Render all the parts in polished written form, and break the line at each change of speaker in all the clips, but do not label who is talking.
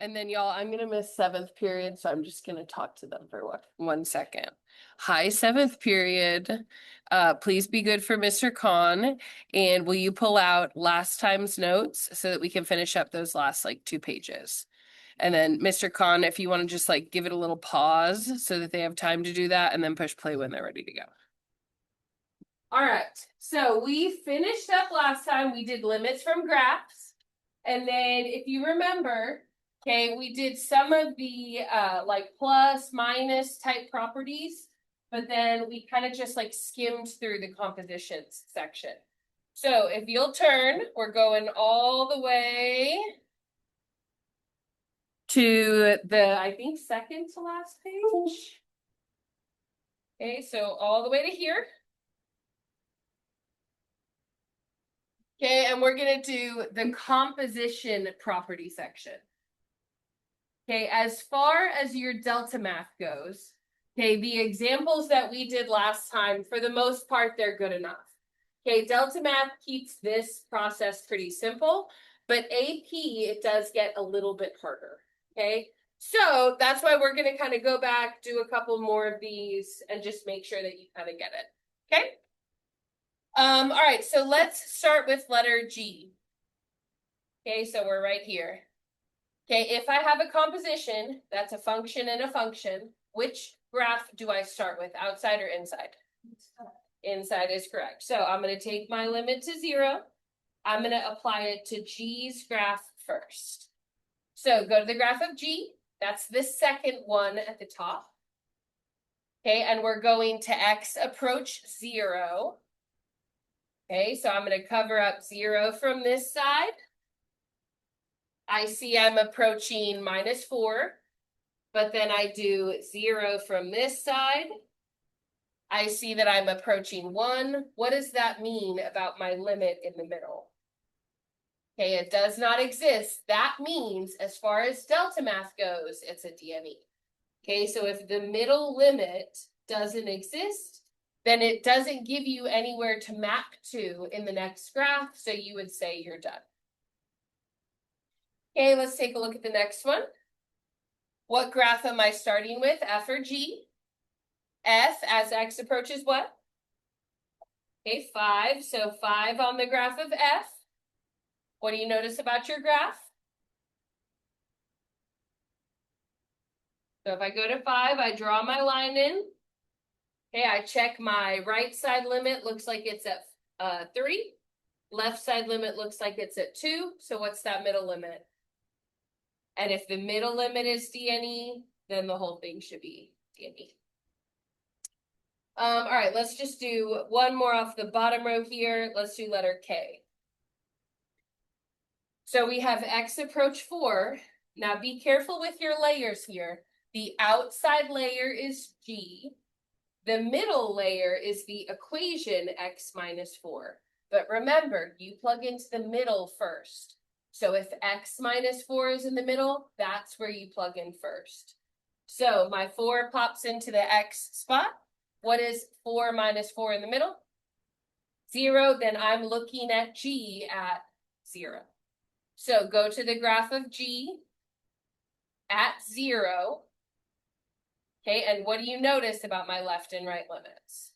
And then y'all, I'm gonna miss seventh period, so I'm just gonna talk to them for 1 second. Hi, seventh period. Please be good for Mr. Khan. And will you pull out last time's notes so that we can finish up those last like 2 pages? And then Mr. Khan, if you want to just like give it a little pause so that they have time to do that, and then push play when they're ready to go. All right, so we finished up last time. We did limits from graphs. And then if you remember, okay, we did some of the like plus, minus type properties, but then we kind of just like skimmed through the compositions section. So if you'll turn, we're going all the way to the, I think, second to last page. Okay, so all the way to here. Okay, and we're gonna do the composition property section. Okay, as far as your delta math goes, okay, the examples that we did last time, for the most part, they're good enough. Okay, delta math keeps this process pretty simple, but AP, it does get a little bit harder, okay? So that's why we're gonna kind of go back, do a couple more of these, and just make sure that you kind of get it, okay? All right, so let's start with letter G. Okay, so we're right here. Okay, if I have a composition, that's a function and a function, which graph do I start with, outside or inside? Inside is correct. So I'm going to take my limit to 0. I'm going to apply it to G's graph first. So go to the graph of G. That's the second one at the top. Okay, and we're going to X approach 0. Okay, so I'm going to cover up 0 from this side. I see I'm approaching -4, but then I do 0 from this side. I see that I'm approaching 1. What does that mean about my limit in the middle? Okay, it does not exist. That means, as far as delta math goes, it's a DNE. Okay, so if the middle limit doesn't exist, then it doesn't give you anywhere to map to in the next graph, so you would say you're done. Okay, let's take a look at the next one. What graph am I starting with, F or G? F as X approaches what? Okay, 5, so 5 on the graph of F. What do you notice about your graph? So if I go to 5, I draw my line in. Okay, I check my right side limit, looks like it's at 3. Left side limit looks like it's at 2. So what's that middle limit? And if the middle limit is DNE, then the whole thing should be DNE. All right, let's just do one more off the bottom row here. Let's do letter K. So we have X approach 4. Now be careful with your layers here. The outside layer is G. The middle layer is the equation X minus 4. But remember, you plug into the middle first. So if X minus 4 is in the middle, that's where you plug in first. So my 4 pops into the X spot. What is 4 minus 4 in the middle? 0, then I'm looking at G at 0. So go to the graph of G at 0. Okay, and what do you notice about my left and right limits?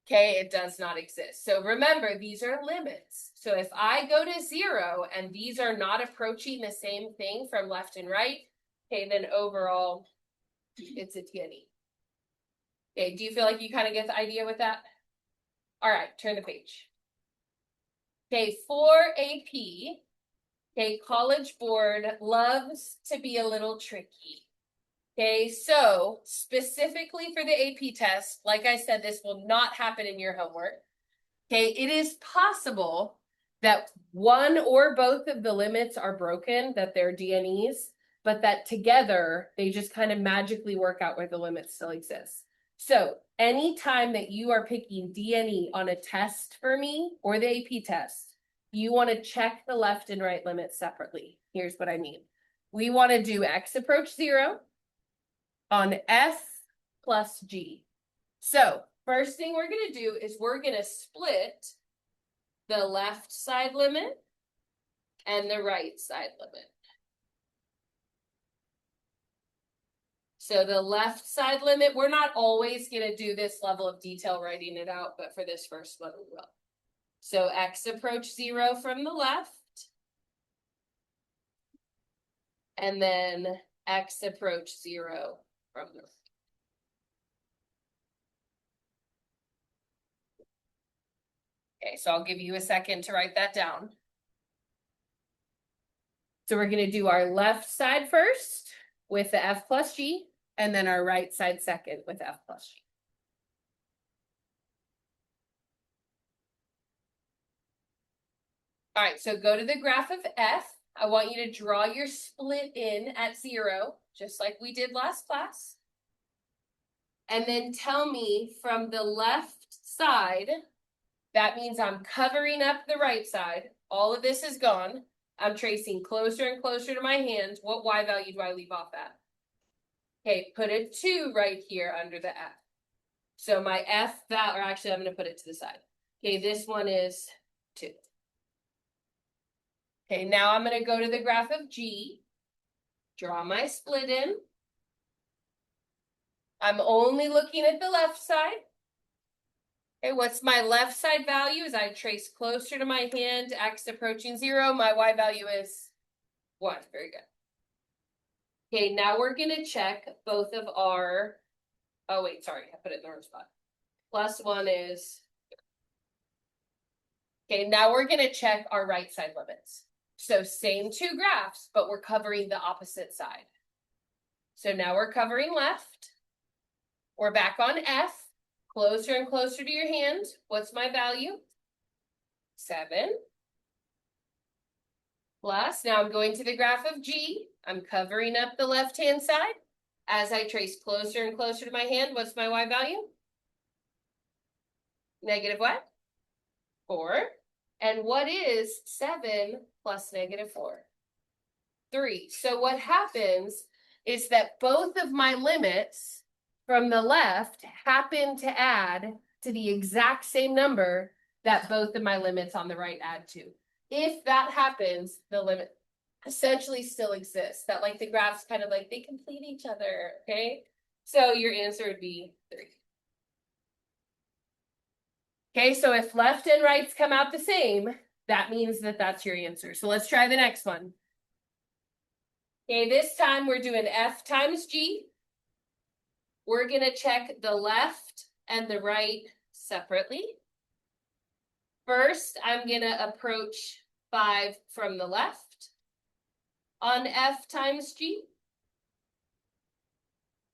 Okay, it does not exist. So remember, these are limits. So if I go to 0 and these are not approaching the same thing from left and right, okay, then overall, it's a DNE. Okay, do you feel like you kind of get the idea with that? All right, turn the page. Okay, for AP, okay, College Board loves to be a little tricky. Okay, so specifically for the AP test, like I said, this will not happen in your homework. Okay, it is possible that one or both of the limits are broken, that they're DNEs, but that together they just kind of magically work out where the limits still exist. So anytime that you are picking DNE on a test for me or the AP test, you want to check the left and right limits separately. Here's what I mean. We want to do X approach 0 on F plus G. So first thing we're going to do is we're going to split the left side limit and the right side limit. So the left side limit, we're not always going to do this level of detail writing it out, but for this first one we will. So x approach 0 from the left. And then x approach 0 from the right. Okay, so I'll give you a second to write that down. So we're going to do our left side first with the f plus g, and then our right side second with f plus g. All right, so go to the graph of f. I want you to draw your split in at 0, just like we did last class. And then tell me from the left side, that means I'm covering up the right side. All of this is gone. I'm tracing closer and closer to my hand. What y value do I leave off at? Okay, put a 2 right here under the f. So my f value, or actually I'm going to put it to the side. Okay, this one is 2. Okay, now I'm going to go to the graph of g, draw my split in. I'm only looking at the left side. Okay, what's my left side value? As I trace closer to my hand, x approaching 0, my y value is 1. Very good. Okay, now we're going to check both of our, oh wait, sorry, I put it in the wrong spot. Plus 1 is, okay, now we're going to check our right side limits. So same 2 graphs, but we're covering the opposite side. So now we're covering left. We're back on f, closer and closer to your hand. What's my value? 7. Plus, now I'm going to the graph of g. I'm covering up the left-hand side. As I trace closer and closer to my hand, what's my y value? Negative what? 4. And what is 7 plus negative 4? 3. So what happens is that both of my limits from the left happen to add to the exact same number that both of my limits on the right add to. If that happens, the limit essentially still exists. That like the graphs kind of like they complete each other, okay? So your answer would be 3. Okay, so if left and rights come out the same, that means that that's your answer. So let's try the next one. Okay, this time we're doing f times g. We're going to check the left and the right separately. First, I'm going to approach 5 from the left on f times g.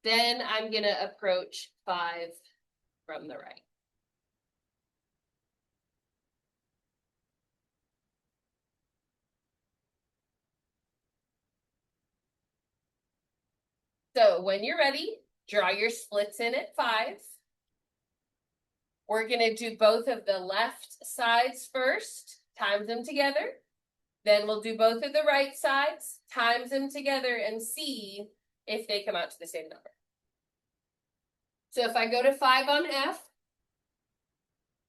Then I'm going to approach 5 from the right. So when you're ready, draw your splits in at 5. We're going to do both of the left sides first, times them together. Then we'll do both of the right sides, times them together, and see if they come out to the same number. So if I go to 5 on f,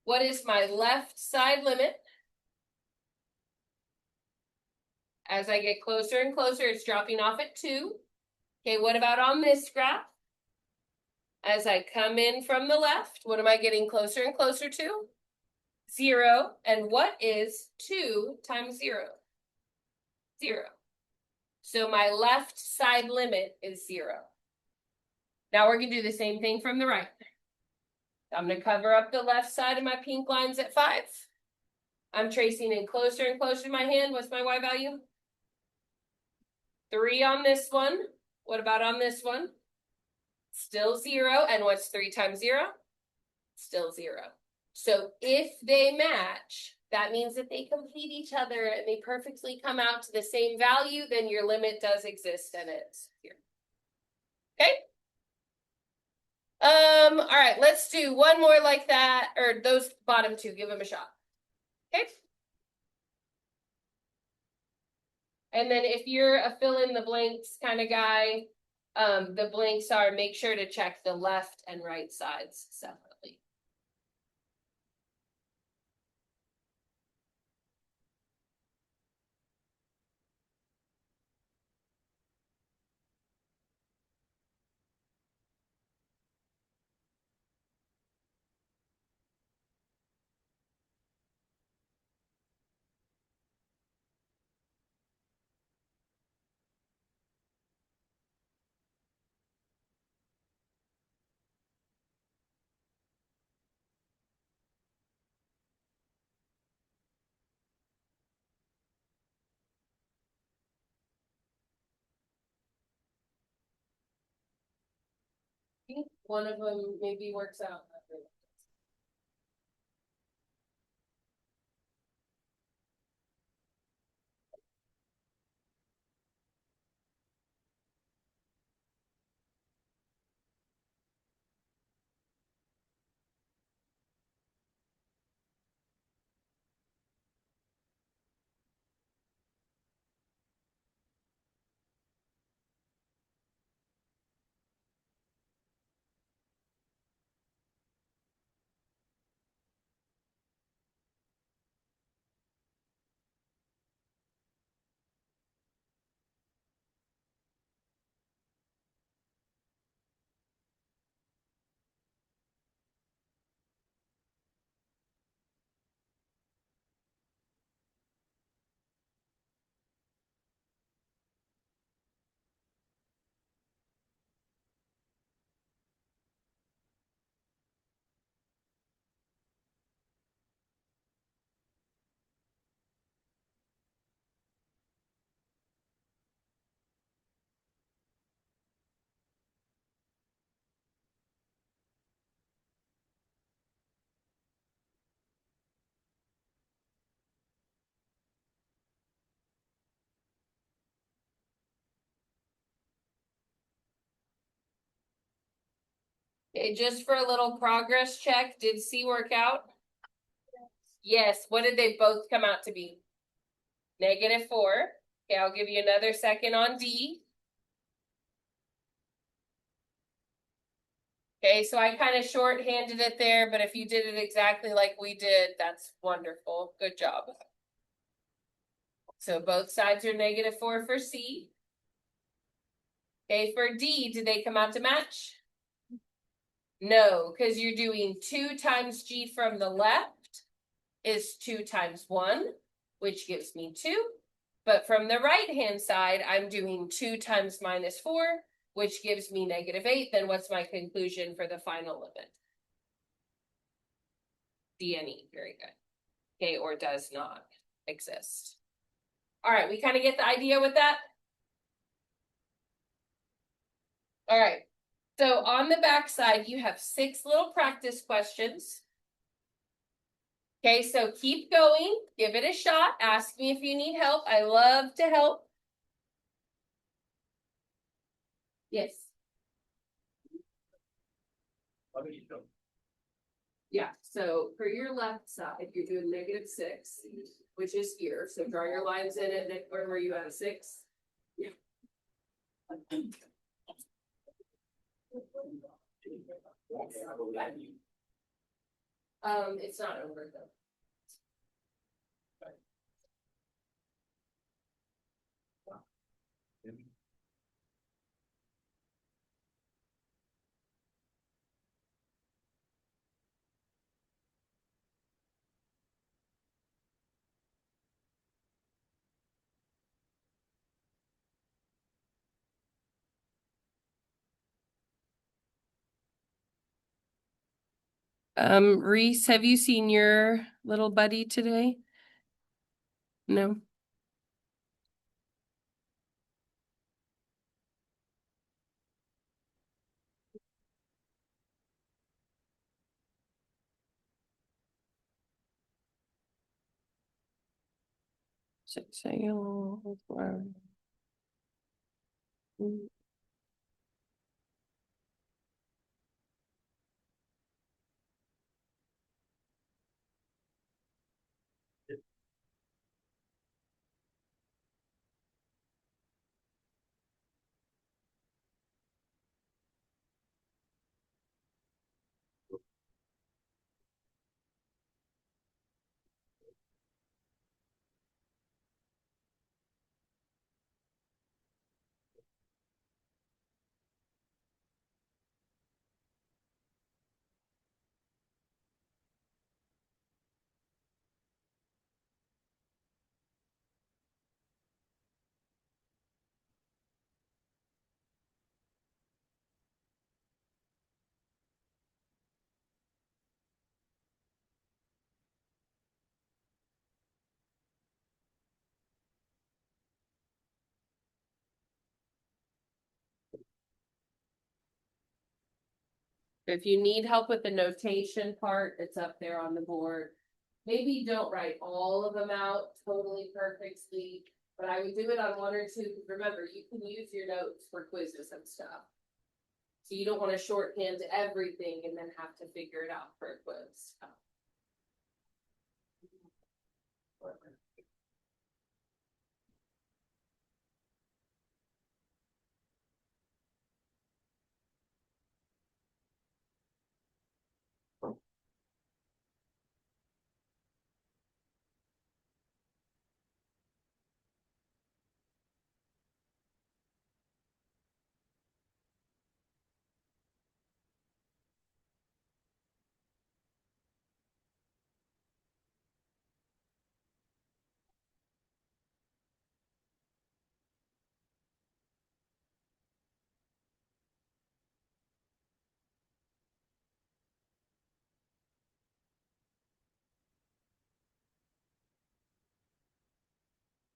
what is my left side limit? As I get closer and closer, it's dropping off at 2. Okay, what about on this graph? As I come in from the left, what am I getting closer and closer to? 0. And what is 2 times 0? 0. So my left side limit is 0. Now we're going to do the same thing from the right. I'm going to cover up the left side of my pink lines at 5. I'm tracing in closer and closer to my hand. What's my y value? 3 on this one. What about on this one? Still 0. And what's 3 times 0? Still 0. So if they match, that means that they complete each other and they perfectly come out to the same value, then your limit does exist and it's here. Okay? All right, let's do one more like that, or those bottom 2, give them a shot. Okay? And then if you're a fill in the blanks kind of guy, the blanks are make sure to check the left and right sides separately. One of them maybe works out. Okay, just for a little progress check, did C work out? Yes. What did they both come out to be? -4. Okay, I'll give you another second on D. Okay, so I kind of shorthanded it there, but if you did it exactly like we did, that's wonderful. Good job. So both sides are -4 for C. Okay, for D, did they come out to match? No, because you're doing 2 times G from the left is 2 times 1, which gives me 2. But from the right-hand side, I'm doing 2 times -4, which gives me -8. Then what's my conclusion for the final limit? D and E, very good. Okay, or does not exist. All right, we kind of get the idea with that? All right, so on the back side, you have 6 little practice questions. Okay, so keep going, give it a shot, ask me if you need help. I love to help. Yes. Yeah, so for your left side, you're doing -6, which is here. So draw your lines in it. Where were you at, 6? Yeah. It's not over though. Reese, have you seen your little buddy today? No. If you need help with the notation part, it's up there on the board. Maybe don't write all of them out totally perfectly, but I would do it on one or two. Remember, you can use your notes for quizzes and stuff. So you don't want to shorthand everything and then have to figure it out for a quiz.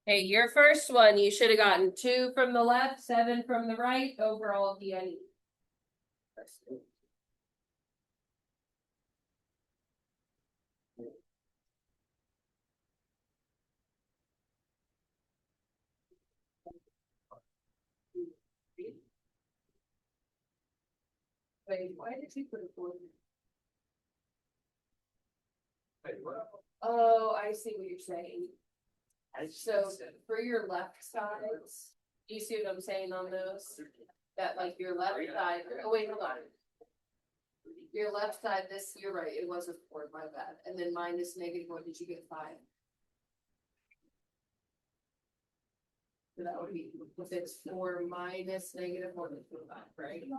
Hey, your first one, you should have gotten 2 from the left, 7 from the right, overall DNE. Wait, why did you put a 4? Oh, I see what you're saying. So for your left sides, do you see what I'm saying on those? That like your left side, oh wait, hold on. Your left side, this, you're right, it was a 4, my bad. And then minus negative, what did you get, 5? So that would be, if it's 4 minus negative 1, it's 5, right?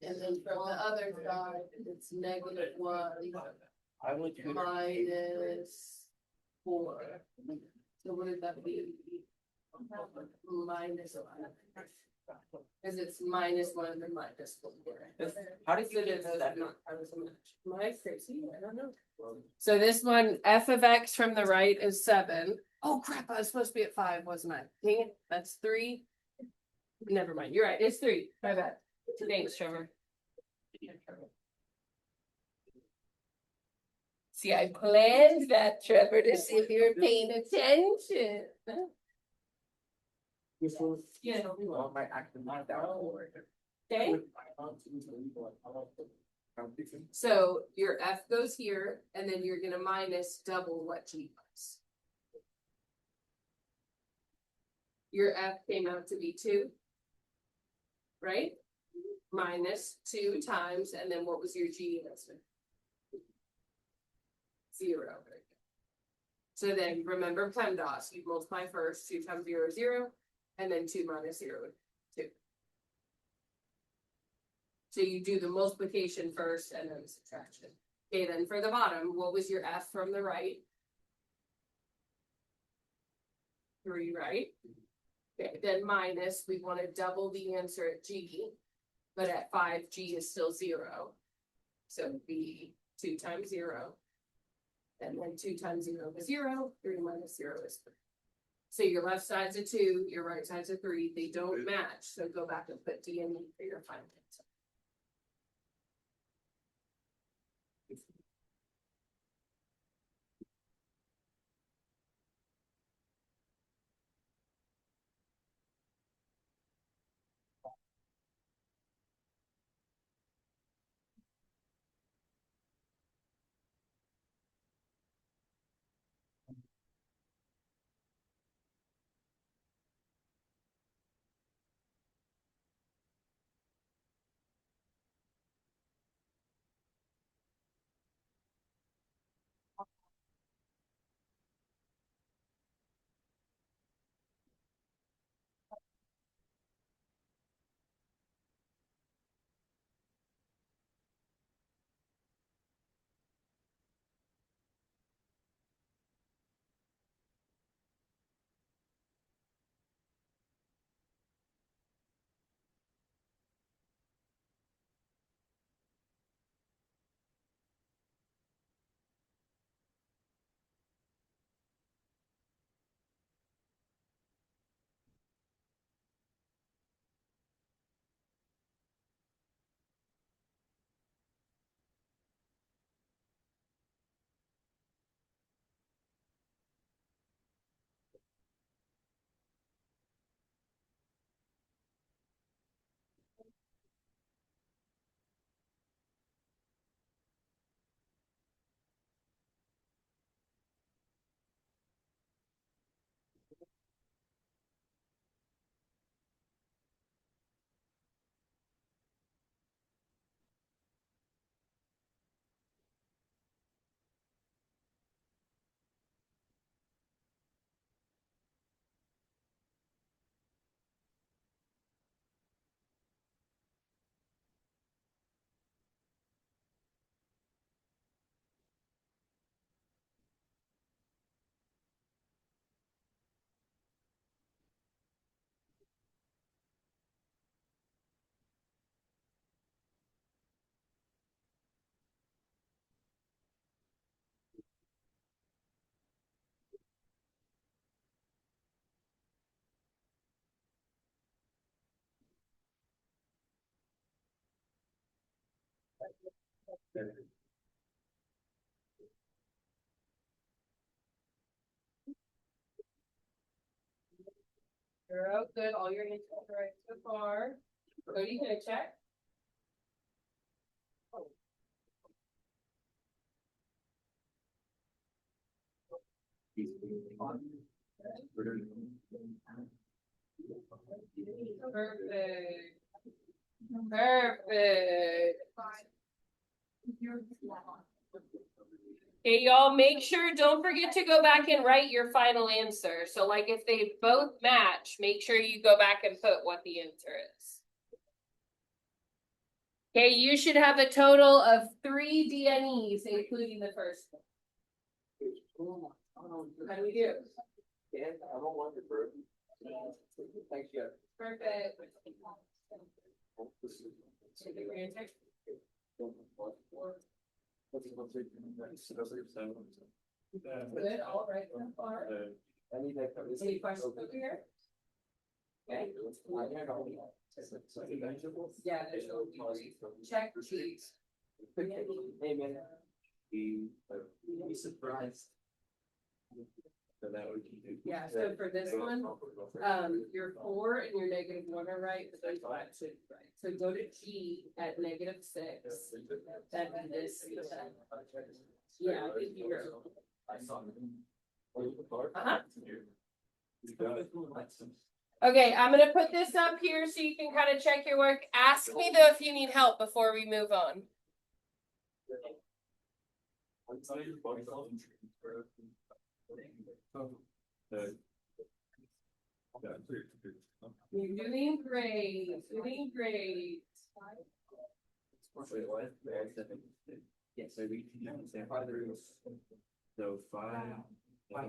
And then from the other side, it's negative 1 minus 4. So what did that be? Minus 1. Because it's minus 1 and then minus 4.
How did you get that?
My crazy, I don't know. So this one, f of x from the right is 7. Oh crap, I was supposed to be at 5, wasn't I? Dang it, that's 3. Never mind, you're right, it's 3. My bad. Thanks, Trevor. See, I planned that, Trevor, to see if you were paying attention. Yeah. Okay. So your f goes here, and then you're gonna minus double what g was. Your f came out to be 2, right? Minus 2 times, and then what was your g answer? 0. So then remember PEMDAS, you multiply first, 2 times 0 is 0, and then 2 minus 0 is 2. So you do the multiplication first and then the subtraction. Okay, then for the bottom, what was your f from the right? 3, right? Okay, then minus, we want to double the answer at g, but at 5, g is still 0. So it'd be 2 times 0. And then 2 times 0 is 0, 3 minus 0 is 3. So your left side's a 2, your right side's a 3. They don't match, so go back and put D in for your final answer. Zero, good, all your answers are right so far. Cody, you gonna check? Perfect. Perfect. Okay, y'all, make sure, don't forget to go back and write your final answer. So like if they both match, make sure you go back and put what the answer is. Okay, you should have a total of 3 DNEs, including the first one. How do we do?
Yeah, I don't want to prove. Thank you.
Perfect. Good, all right so far. Any questions over here? Okay. Yeah, there's no check please.
Amen. Be surprised.
Yeah, so for this one, your 4 and your -1 are right, but those five should be right. So go to G at -6. That'd be this. Yeah, I think you're. Okay, I'm gonna put this up here so you can kind of check your work. Ask me though if you need help before we move on. You're doing great, doing great.
Yes, so we can say 5. So 5. 5.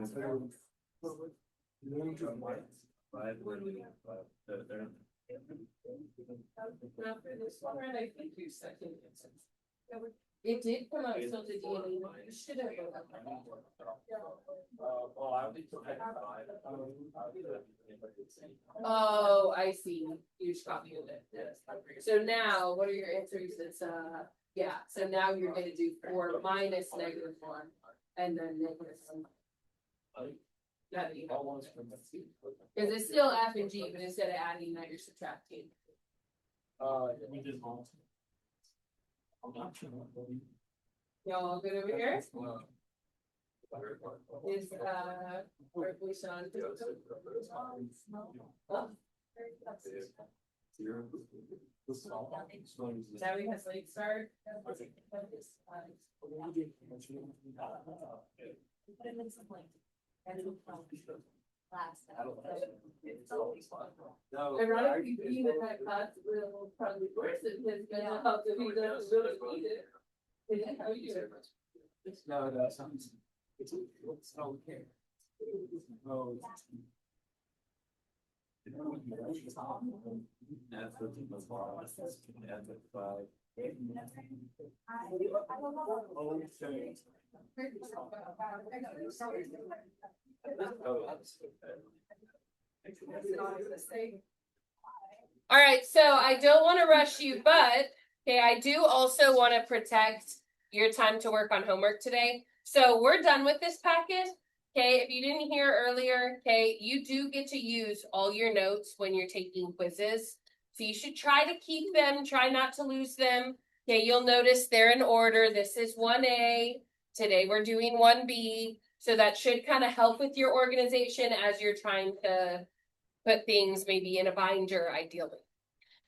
Now for this one, I think your second answer. It did come out so the DNA. You should have.
Well, I think so.
Oh, I see. You just copied it. So now, what are your answers? It's yeah. So now you're gonna do 4 minus -1, and then -1. Because it's still F and G, but instead of adding that, you're subtracting. Y'all good over here? Is Sean? Savvy has late start. Ironically, being in that class will probably worse it because mental health if he doesn't really need it. How you do it?
No, sounds. It's okay. Oh.
All right, so I don't want to rush you, but okay, I do also want to protect your time to work on homework today. So we're done with this packet. Okay, if you didn't hear earlier, okay, you do get to use all your notes when you're taking quizzes. So you should try to keep them, try not to lose them. Okay, you'll notice they're in order. This is 1A. Today we're doing 1B. So that should kind of help with your organization as you're trying to put things maybe in a binder ideally.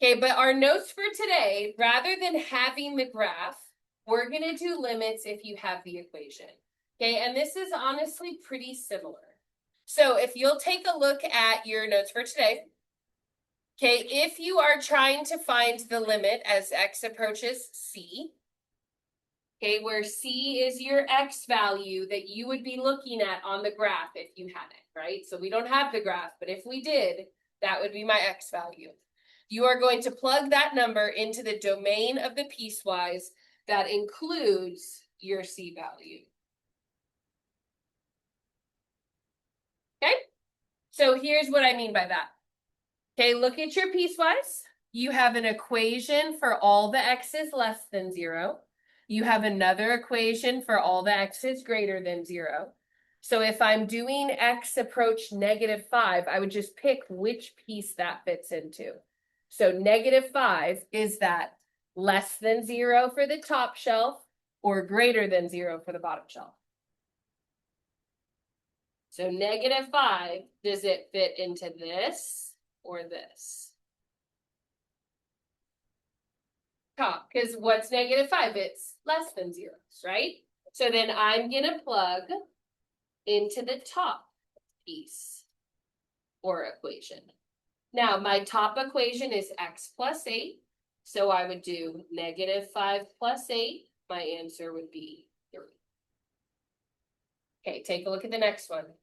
Okay, but our notes for today, rather than having the graph, we're going to do limits if you have the equation. Okay, and this is honestly pretty similar. So if you'll take a look at your notes for today, okay, if you are trying to find the limit as x approaches c, okay, where c is your x value that you would be looking at on the graph if you had it, right? So we don't have the graph, but if we did, that would be my x value. You are going to plug that number into the domain of the piecewise that includes your c value. Okay, so here's what I mean by that. Okay, look at your piecewise. You have an equation for all the x's less than 0. you have another equation for all the x's greater than 0. So if I'm doing x approach -5, I would just pick which piece that fits into. So -5 is that less than 0 for the top shelf or greater than 0 for the bottom shelf. So -5, does it fit into this or this? Top, because what's -5? It's less than 0, right? So then I'm gonna plug into the top piece or equation. Now my top equation is x plus 8. So I would do -5 plus 8. My answer would be 3. Okay, take a look at the next one.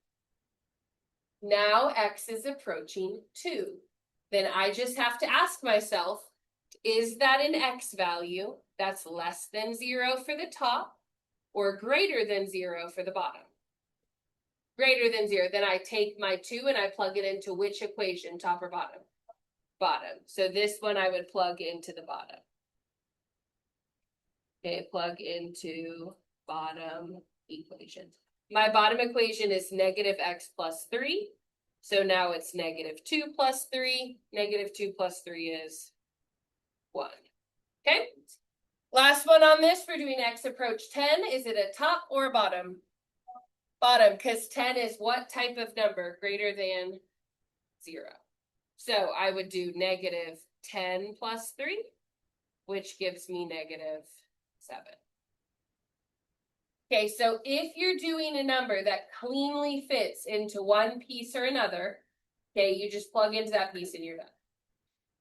Now x is approaching 2. Then I just have to ask myself, is that an x value that's less than 0 for the top or greater than 0 for the bottom? Greater than 0, then I take my 2 and I plug it into which equation, top or bottom? Bottom. So this one I would plug into the bottom. Okay, plug into bottom equation. My bottom equation is -x plus 3. So now it's -2 plus 3. -2 plus 3 is 1. Okay. Last one on this, we're doing x approach 10. Is it a top or a bottom? Bottom, because 10 is what type of number? Greater than 0. So I would do -10 plus 3, which gives me -7. Okay, so if you're doing a number that cleanly fits into one piece or another, okay, you just plug into that piece and you're done.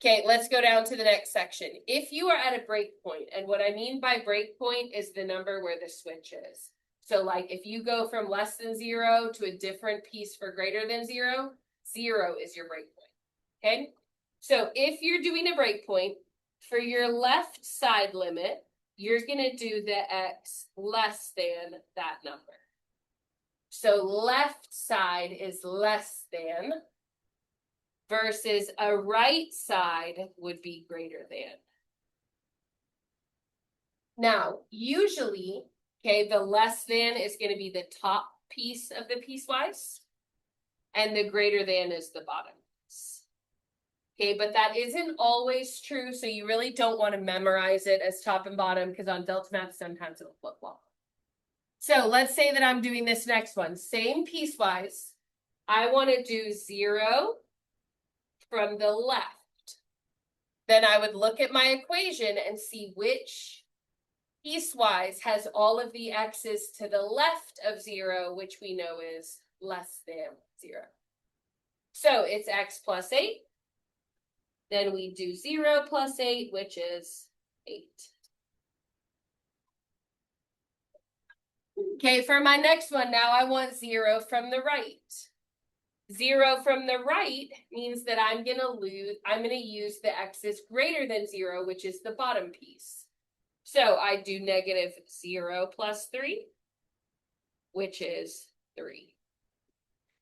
Okay, let's go down to the next section. If you are at a break point, and what I mean by break point is the number where the switch is. So like if you go from less than 0 to a different piece for greater than 0, 0 is your break point. Okay, so if you're doing a break point, for your left side limit, you're going to do the x less than that number. So left side is less than versus a right side would be greater than. Now, usually, okay, the less than is going to be the top piece of the piecewise, and the greater than is the bottom piece. Okay, but that isn't always true, so you really don't want to memorize it as top and bottom, because on Delta Math, sometimes it'll flip-flop. So let's say that I'm doing this next one. Same piecewise. I want to do 0 from the left. Then I would look at my equation and see which piecewise has all of the x's to the left of 0, which we know is less than 0. So it's x plus 8. Then we do 0 plus 8, which is 8. Okay, for my next one, now I want 0 from the right. 0 from the right means that I'm gonna use the x's greater than 0, which is the bottom piece. So I do -0 plus 3, which is 3.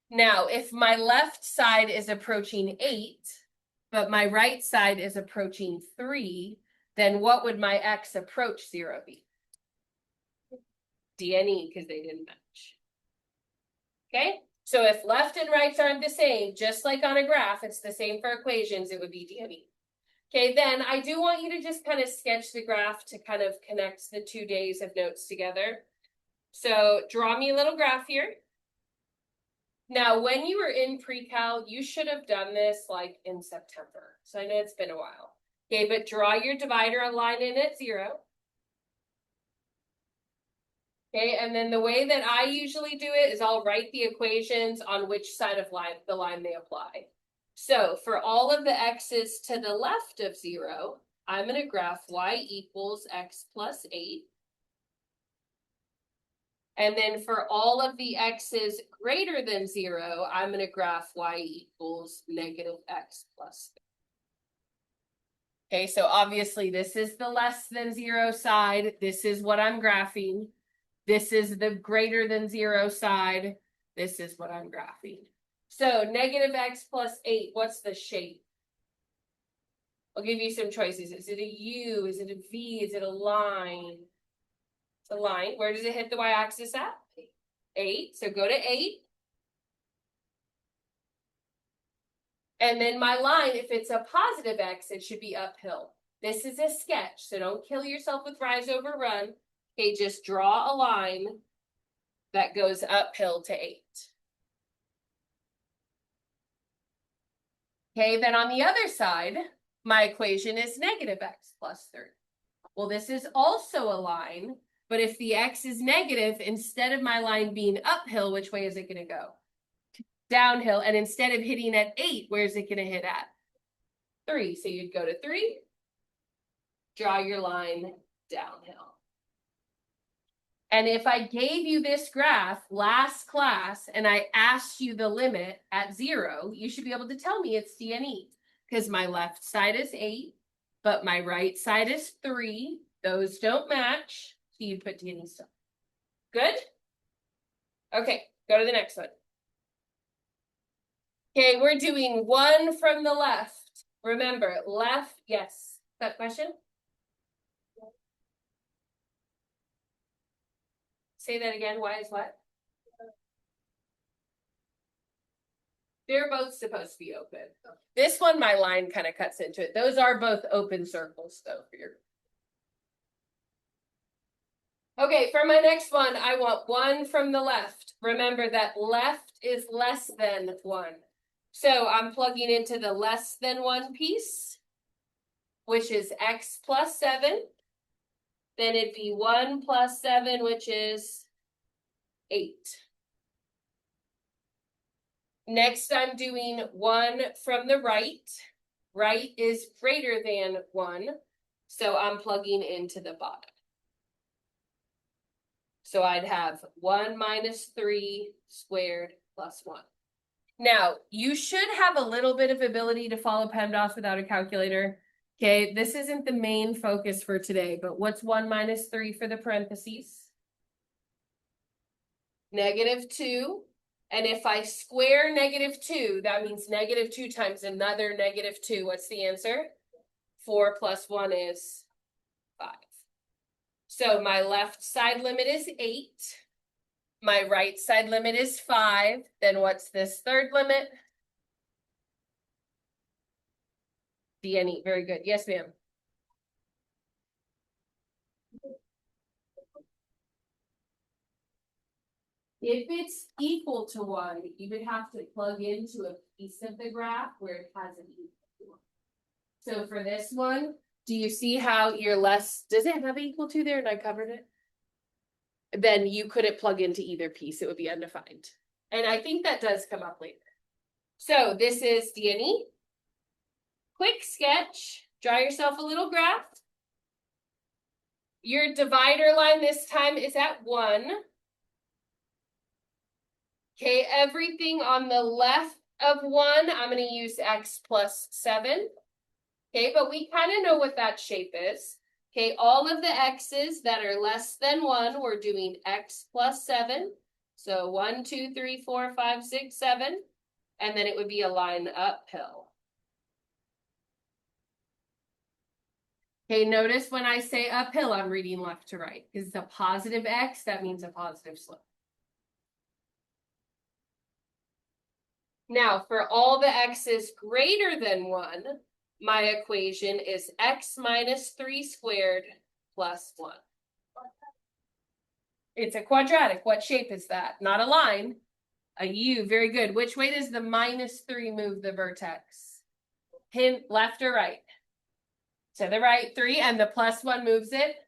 Now, if my left side is approaching 8, but my right side is approaching 3, then what would my x approach 0 be? DNE, because they didn't match. Okay, so if left and rights aren't the same, just like on a graph, it's the same for equations, it would be DNE. Okay, then I do want you to just kind of sketch the graph to kind of connect the 2 days of notes together. So draw me a little graph here. Now, when you were in pre-cal, you should have done this like in September. So I know it's been a while. Okay, but draw your divider line in at 0. Okay, and then the way that I usually do it is I'll write the equations on which side of the line they apply. So for all of the x's to the left of 0, I'm going to graph y equals x plus 8. And then for all of the x's greater than 0, I'm going to graph y equals -x plus 3. Okay, so obviously this is the less than 0 side. This is what I'm graphing. This is the greater than 0 side. This is what I'm graphing. So -x plus 8, what's the shape? I'll give you some choices. Is it a U? Is it a V? Is it a line? It's a line. Where does it hit the y-axis at? 8. So go to 8. And then my line, if it's a positive x, it should be uphill. This is a sketch, so don't kill yourself with rise over run. Okay, just draw a line that goes uphill to 8. Okay, then on the other side, my equation is negative x plus 30. Well, this is also a line, but if the x is negative, instead of my line being uphill, which way is it going to go? Downhill. And instead of hitting at 8, where's it going to hit at? 3. So you'd go to 3, draw your line downhill. And if I gave you this graph last class and I asked you the limit at 0, you should be able to tell me it's DNE because my left side is 8, but my right side is 3. Those don't match. So you'd put DNE still. Good? Okay, go to the next one. Okay, we're doing 1 from the left. Remember, left, yes. That question? Say that again. Why is what? They're both supposed to be open. This one, my line kind of cuts into it. Those are both open circles, though, for your. Okay, for my next one, I want 1 from the left. Remember that left is less than 1. So I'm plugging into the less than 1 piece, which is x plus 7. Then it'd be 1 plus 7, which is 8. Next, I'm doing 1 from the right. Right is greater than 1, so I'm plugging into the bottom. So I'd have 1 minus 3 squared plus 1. Now, you should have a little bit of ability to follow PEMDAS without a calculator. Okay, this isn't the main focus for today, but what's 1 minus 3 for the parentheses? -2. And if I square -2, that means -2 times another -2. What's the answer? 4 plus 1 is 5. So my left side limit is 8. My right side limit is 5. Then what's this third limit? DNE. Very good. Yes, ma'am. If it's equal to 1, you would have to plug into a piece of the graph where it has an equal to 1. So for this one, do you see how you're less, does it have equal to there and I covered it? Then you couldn't plug into either piece, it would be undefined. And I think that does come up later. So this is DNE. Quick sketch, draw yourself a little graph. Your divider line this time is at 1. Okay, everything on the left of 1, I'm going to use x plus 7. Okay, but we kind of know what that shape is. Okay, all of the x's that are less than 1, we're doing x plus 7. So 1, 2, 3, 4, 5, 6, 7. And then it would be a line uphill. Okay, notice when I say uphill, I'm reading left to right. Because it's a positive x, that means a positive slope. Now, for all the x's greater than 1, my equation is x minus 3 squared plus 1. It's a quadratic. What shape is that? Not a line. A U. Very good. Which way does the -3 move the vertex? Hint, left or right? To the right, 3, and the +1 moves it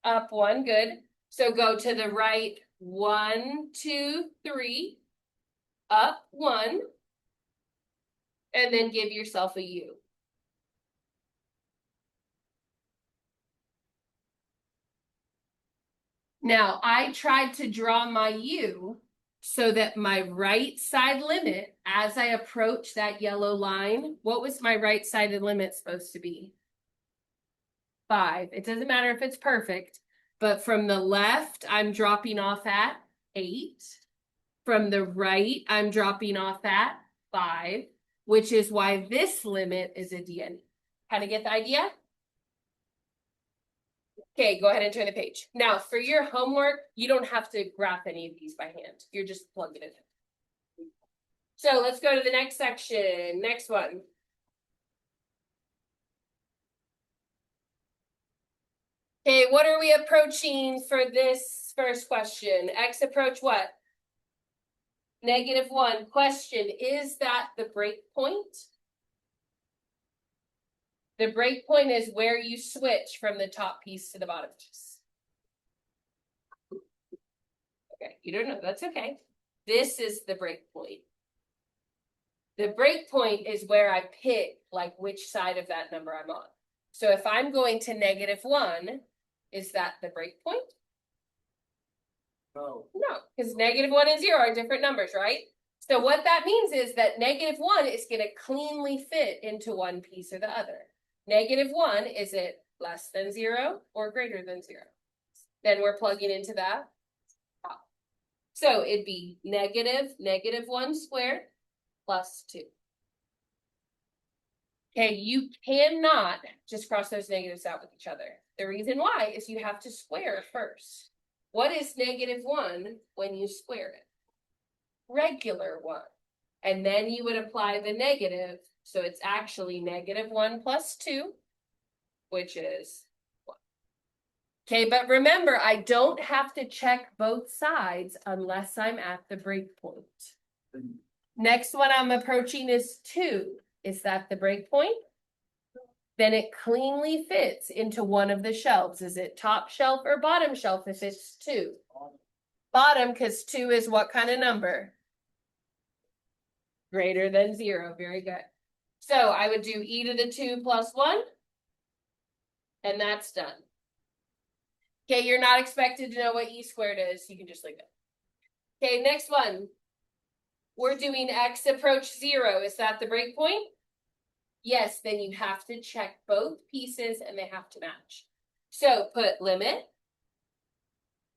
up 1. Good. So go to the right, 1, 2, 3. Up 1, and then give yourself a U. Now, I tried to draw my U so that my right side limit, as I approach that yellow line, what was my right sided limit supposed to be? 5. It doesn't matter if it's perfect, but from the left, I'm dropping off at 8. From the right, I'm dropping off at 5, which is why this limit is a DNE. Kind of get the idea? Okay, go ahead and turn the page. Now, for your homework, you don't have to graph any of these by hand. You're just plugging it in. So let's go to the next section. Next one. Okay, what are we approaching for this first question? X approach what? -1. Question, is that the break point? The break point is where you switch from the top piece to the bottom piece. Okay, you don't know, that's okay. This is the break point. The break point is where I pick like which side of that number I'm on. So if I'm going to -1, is that the break point?
No.
No, because -1 and 0 are different numbers, right? So what that means is that -1 is going to cleanly fit into one piece or the other. -1, is it less than 0 or greater than 0? Then we're plugging into that. So it'd be -1 squared plus 2. Okay, you cannot just cross those negatives out with each other. The reason why is you have to square first. What is -1 when you square it? Regular 1. And then you would apply the negative, so it's actually -1 plus 2, which is 1. Okay, but remember, I don't have to check both sides unless I'm at the break point. Next one I'm approaching is 2. Is that the break point? Then it cleanly fits into one of the shelves. Is it top shelf or bottom shelf if it's 2? Bottom, because 2 is what kind of number? Greater than 0. Very good. So I would do e to the 2 plus 1. And that's done. Okay, you're not expected to know what e squared is. You can just leave it. Okay, next one. We're doing x approach 0. Is that the break point? Yes, then you have to check both pieces and they have to match. So put limit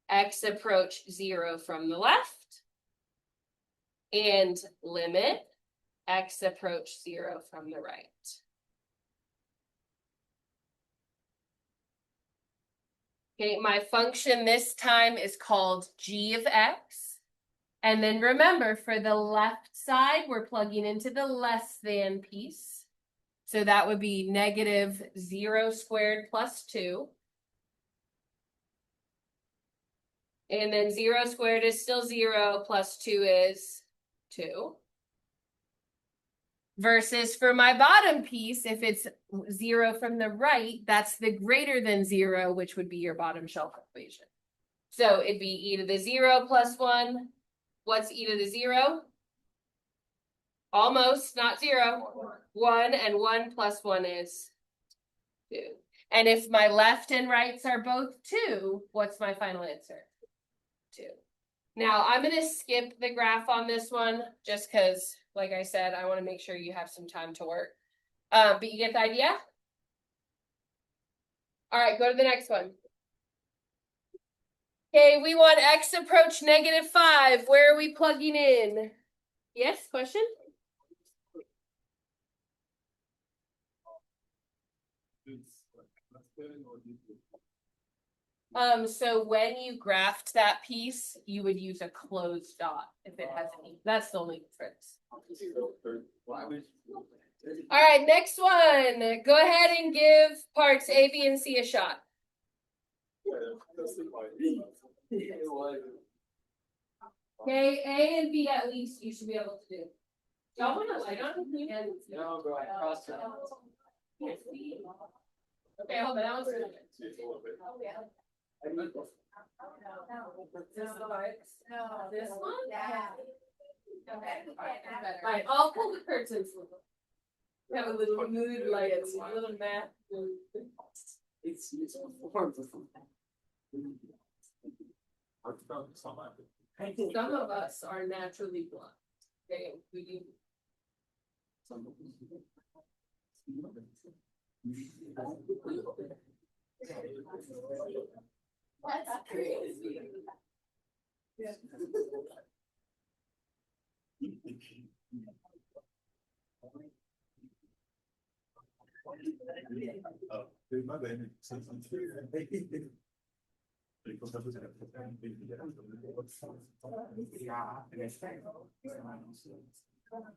x approach 0 from the left and limit x approach 0 from the right. Okay, my function this time is called g of x. And then remember, for the left side, we're plugging into the less than piece. So that would be -0 squared plus 2. And then 0 squared is still 0, plus 2 is 2. Versus for my bottom piece, if it's 0 from the right, that's the greater than 0, which would be your bottom shelf equation. So it'd be e to the 0 plus 1. What's e to the 0? Almost, not 0. 1, and 1 plus 1 is 2. And if my left and rights are both 2, what's my final answer? 2. Now, I'm going to skip the graph on this one, just because, like I said, I want to make sure you have some time to work. But you get the idea? All right, go to the next one. Okay, we want x approach -5. Where are we plugging in? Yes, question? So when you graphed that piece, you would use a closed dot if it has any. That's the only difference. All right, next one. Go ahead and give parts A, B, and C a shot. Okay, A and B at least you should be able to do. Y'all want to light on?
No, bro, I crossed it.
Okay, hold on. That one's good. This one?
Yeah.
Okay. All right, I'll pull the curtains. Have a little mood lights, a little matte.
It's form.
Some of us are naturally blind. Okay, we do.
That's crazy.
My bad.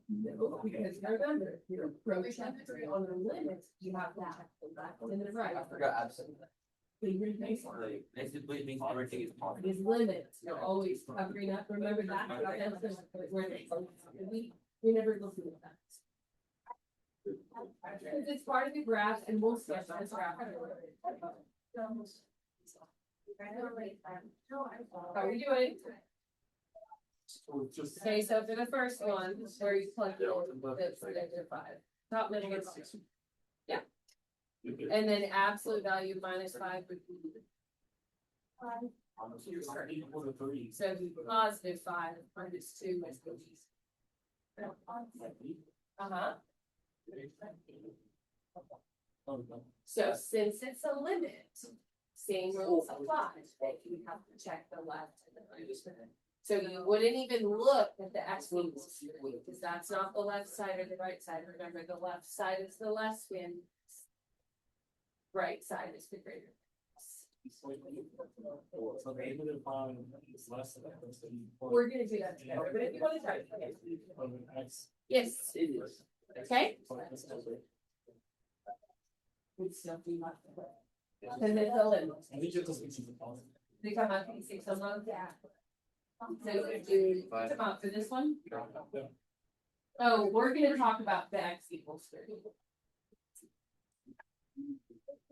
No, because remember, your approach temperature on the limits, you have that, and the right.
I forgot absolutely.
So your baseline
Like, basically means everything is positive.
is limits, you're always covering up, remember that, where they, we never look at that. Because it's part of the graph and we'll sketch this graph. How are you doing? Okay, so for the first one, where you plug in the -5, top middle is 6. Yeah. And then absolute value -5 would be. So it'd be +5 -2 is the least. Uh-huh. So since it's a limit, same rules apply, that you have to check the left and the right. So you wouldn't even look at the x equals 3, because that's not the left side or the right side. Remember, the left side is the less than. Right side is the greater.
So they would have found it's less than that.
We're gonna do that together, but if you want to try it, okay. Yes,
It is.
okay? We'd still be left. Because it's a limit.
I think just speaks to the policy.
They come out to 6 a month, yeah. So do you come out for this one? Oh, we're gonna talk about the x equals 3.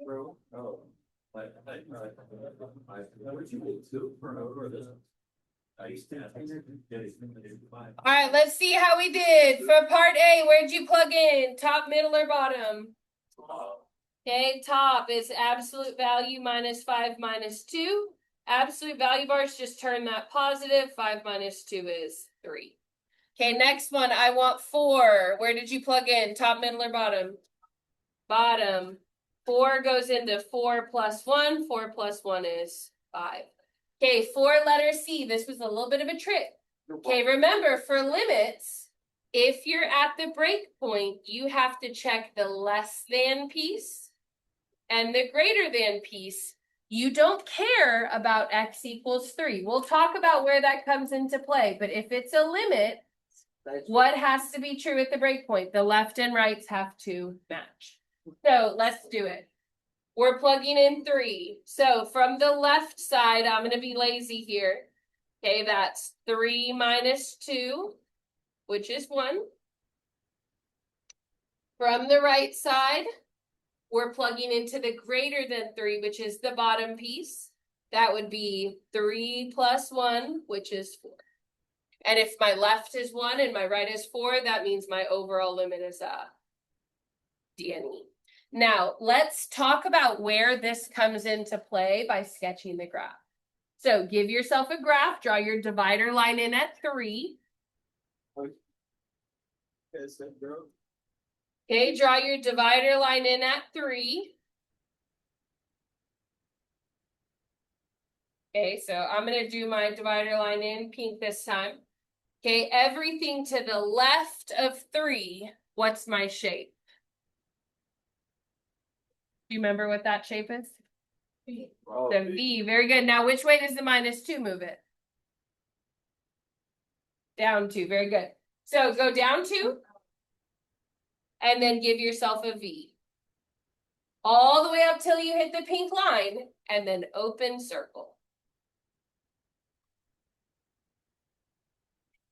Bro, oh. Like, I used to.
All right, let's see how we did. For part A, where'd you plug in? Top, middle, or bottom? Okay, top is absolute value -5 -2. Absolute value bars, just turn that positive. 5 -2 is 3. Okay, next one, I want 4. Where did you plug in? Top, middle, or bottom? Bottom. 4 goes into 4 + 1. 4 + 1 is 5. Okay, for letter C, this was a little bit of a trick. Okay, remember, for limits, if you're at the break point, you have to check the less than piece and the greater than piece. You don't care about x equals 3. We'll talk about where that comes into play, but if it's a limit, what has to be true at the break point? The left and rights have to match. So let's do it. We're plugging in 3. So from the left side, I'm going to be lazy here. Okay, that's 3 -2, which is 1. From the right side, we're plugging into the greater than 3, which is the bottom piece. That would be 3 + 1, which is 4. And if my left is 1 and my right is 4, that means my overall limit is DNE. Now, let's talk about where this comes into play by sketching the graph. So give yourself a graph, draw your divider line in at 3. Okay, draw your divider line in at 3. Okay, so I'm going to do my divider line in pink this time. Okay, everything to the left of 3, what's my shape? Do you remember what that shape is?
Oh,
The V, very good. Now, which way does the -2 move it? Down 2, very good. So go down 2, and then give yourself a V. All the way up till you hit the pink line, and then open circle.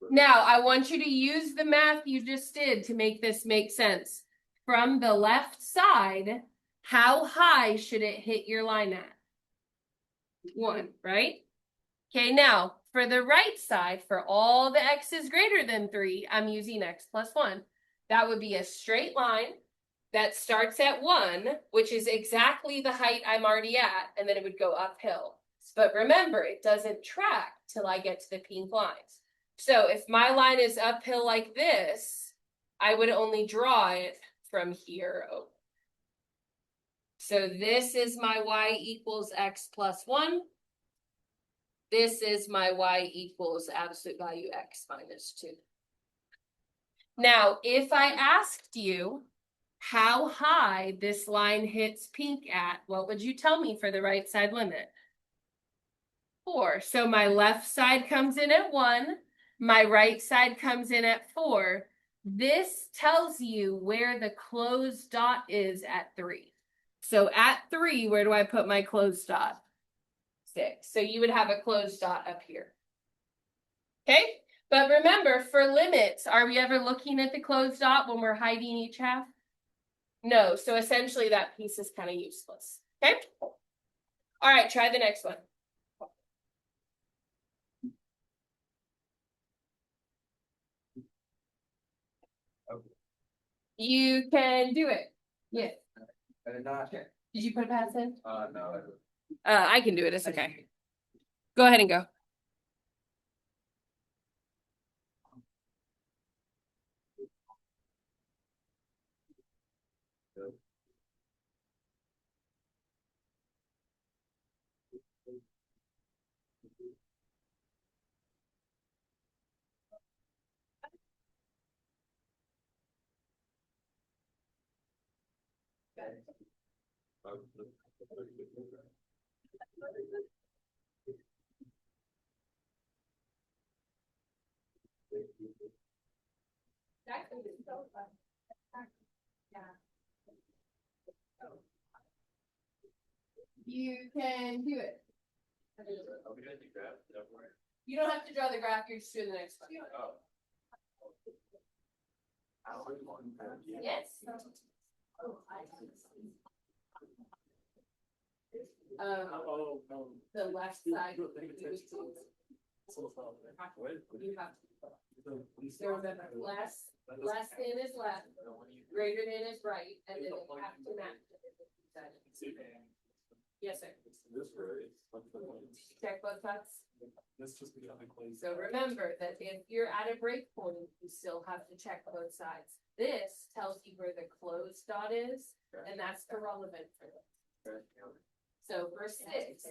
Now, I want you to use the math you just did to make this make sense. From the left side, how high should it hit your line at? 1, right? Okay, now, for the right side, for all the x's greater than 3, I'm using x + 1. That would be a straight line that starts at 1, which is exactly the height I'm already at, and then it would go uphill. But remember, it doesn't track till I get to the pink lines. So if my line is uphill like this, I would only draw it from here over. So this is my y equals x + 1. This is my y equals absolute value x -2. Now, if I asked you, how high this line hits pink at, what would you tell me for the right side limit? 4. So my left side comes in at 1, my right side comes in at 4. This tells you where the closed dot is at 3. So at 3, where do I put my closed dot? 6. So you would have a closed dot up here. Okay? But remember, for limits, are we ever looking at the closed dot when we're hiding each half? No, so essentially that piece is kind of useless. Okay? All right, try the next one. You can do it. Yeah.
I did not.
Did you put a pass in?
No.
I can do it. It's okay. Go ahead and go. You can do it. You don't have to draw the graph, you're just doing the next one. Yes. The left side. You have to. So remember, less than is left, greater than is right, and then they have to match. Yes, sir. Check both sides. So remember that if you're at a break point, you still have to check both sides. This tells you where the closed dot is, and that's irrelevant for this. So for 6,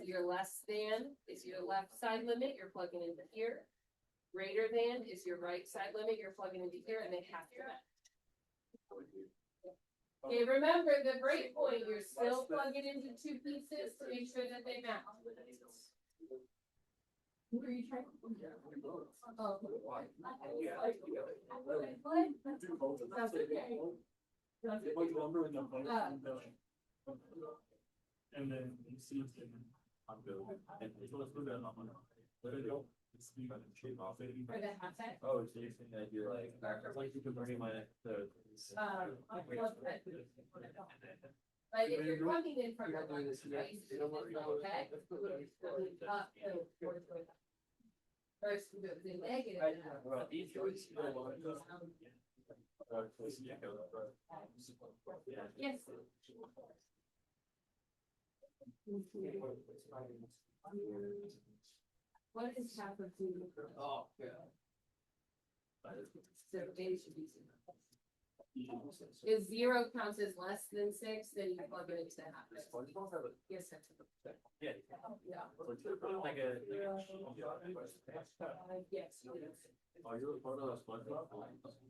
your less than is your left side limit, you're plugging into here. Greater than is your right side limit, you're plugging into here, and they have to match. Okay, remember the break point, you're still plugging into 2 pieces to make sure that they match. Who are you trying to? Oh.
And then you see it in I'm good. And let's put that on. Let it go. It's gonna shape off it.
For the half set?
Oh, so you're saying that you're like you can bring my the.
But if you're plugging in from the left, right, okay? First, we do the negative. Yes. What is half of 2?
Oh, yeah.
So A should be 0. If 0 counts as less than 6, then you plug it into the half. Yes, sir.
Yeah.
Yeah.
Like a.
Yes.
Are you a part of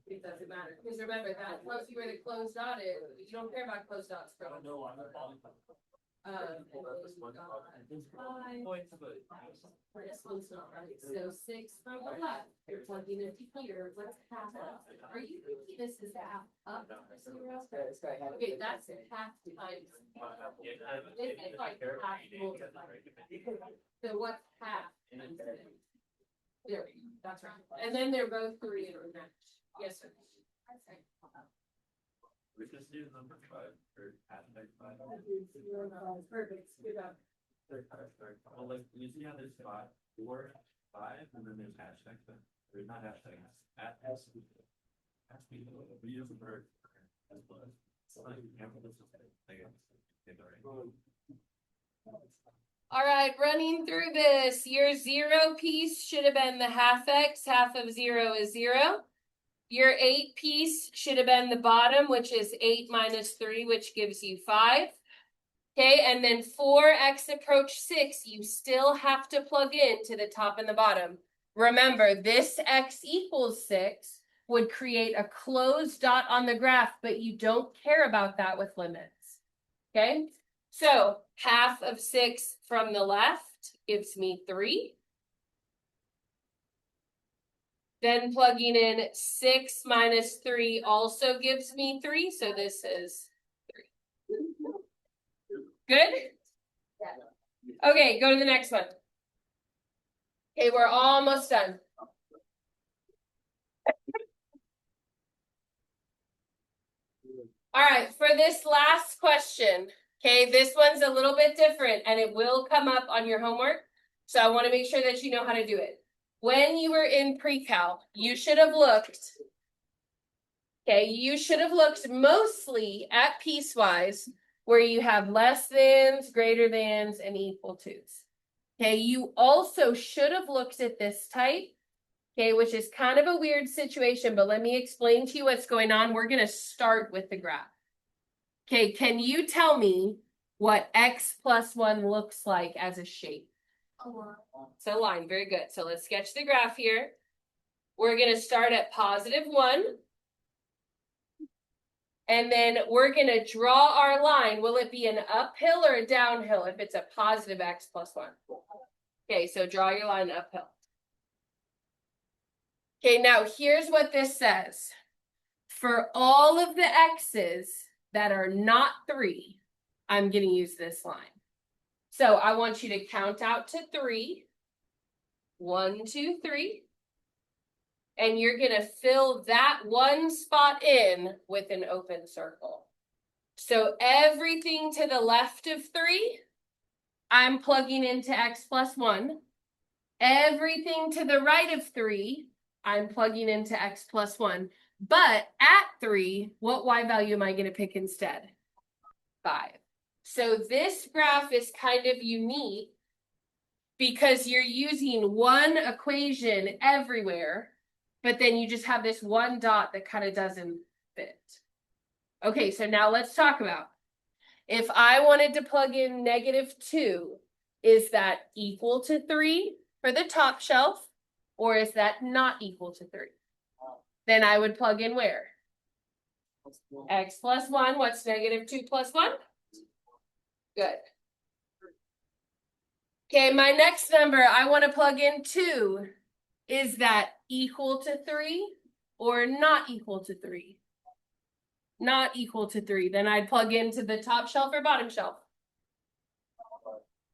It doesn't matter, because remember, that tells you where the closed dot is. You don't care about closed dots, bro.
No, I'm not.
This one's not right. So 6 from the left, you're plugging into here. What's half up? Are you thinking this is half up? Okay, that's half times. This is like half multiplied. So what's half? There, that's right. And then they're both 3 and match. Yes, sir.
We just do number 5 or aspect 5.
Perfect. Good job.
Well, like usually on this 5, 4, 5, and then there's hashtag. There's not hashtag. We use the word as plus.
All right, running through this, your 0 piece should have been the half x, half of 0 is 0. Your 8 piece should have been the bottom, which is 8 minus 3, which gives you 5. Okay, and then 4x approach 6, you still have to plug in to the top and the bottom. Remember, this x equals 6, would create a closed dot on the graph, but you don't care about that with limits. Okay, so half of 6 from the left gives me 3. Then plugging in 6 minus 3 also gives me 3, so this is 3. Good? Okay, go to the next one. Okay, we're almost done. All right, for this last question, okay, this one's a little bit different and it will come up on your homework. So I want to make sure that you know how to do it. When you were in pre-cal, you should have looked, okay, you should have looked mostly at Piecewise where you have less thans, greater thans, and equal tos. Okay, you also should have looked at this type, okay, which is kind of a weird situation, but let me explain to you what's going on. We're going to start with the graph. Okay, can you tell me what x plus 1 looks like as a shape? It's a line, very good. So let's sketch the graph here. We're going to start at +1. And then we're going to draw our line. Will it be an uphill or a downhill if it's a positive x plus 1? Okay, so draw your line uphill. Okay, now here's what this says. For all of the x's that are not 3, I'm going to use this line. So I want you to count out to 3. 1, 2, 3. And you're going to fill that one spot in with an open circle. So everything to the left of 3, I'm plugging into x plus 1. Everything to the right of 3, I'm plugging into x plus 1. But at 3, what y value am I going to pick instead? 5. So this graph is kind of unique because you're using one equation everywhere, but then you just have this one dot that kind of doesn't fit. Okay, so now let's talk about, if I wanted to plug in -2, is that equal to 3 for the top shelf, or is that not equal to 3? Then I would plug in where? X plus 1, what's -2 plus 1? Good. Okay, my next number, I want to plug in 2. Is that equal to 3 or not equal to 3? Not equal to 3. Then I'd plug into the top shelf or bottom shelf?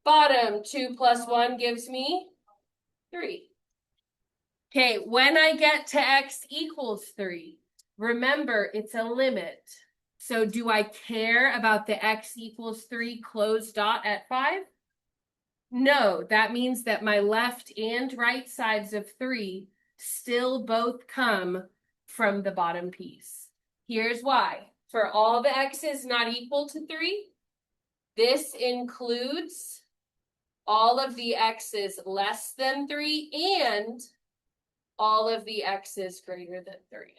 Bottom. 2 plus 1 gives me 3. Okay, when I get to x equals 3, remember it's a limit. So do I care about the x equals 3 closed dot at 5? No, that means that my left and right sides of 3 still both come from the bottom piece. Here's why. For all the x's not equal to 3, this includes all of the x's less than 3 and all of the x's greater than 3.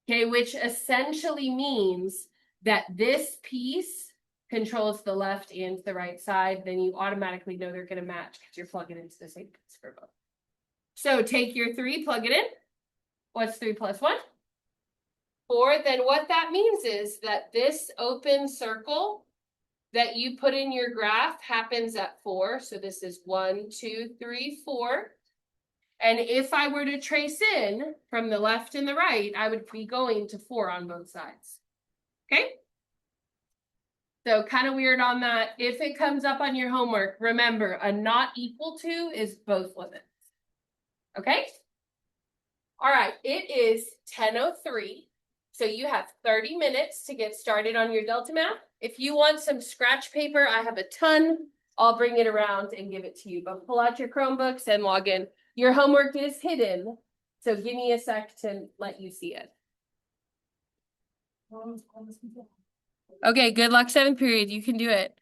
Okay, which essentially means that this piece controls the left and the right side, then you automatically know they're going to match because you're plugging into the same piece for both. So take your 3, plug it in. What's 3 plus 1? 4. Then what that means is that this open circle that you put in your graph happens at 4. So this is 1, 2, 3, 4. And if I were to trace in from the left and the right, I would be going to 4 on both sides. Okay? So kind of weird on that. If it comes up on your homework, remember a not equal to is both limits. Okay? All right, it is 10:03. So you have 30 minutes to get started on your Delta Math. If you want some scratch paper, I have a ton. I'll bring it around and give it to you. But pull out your Chromebooks and log in. Your homework is hidden, so give me a sec to let you see it. Okay, good luck 7th period. You can do it.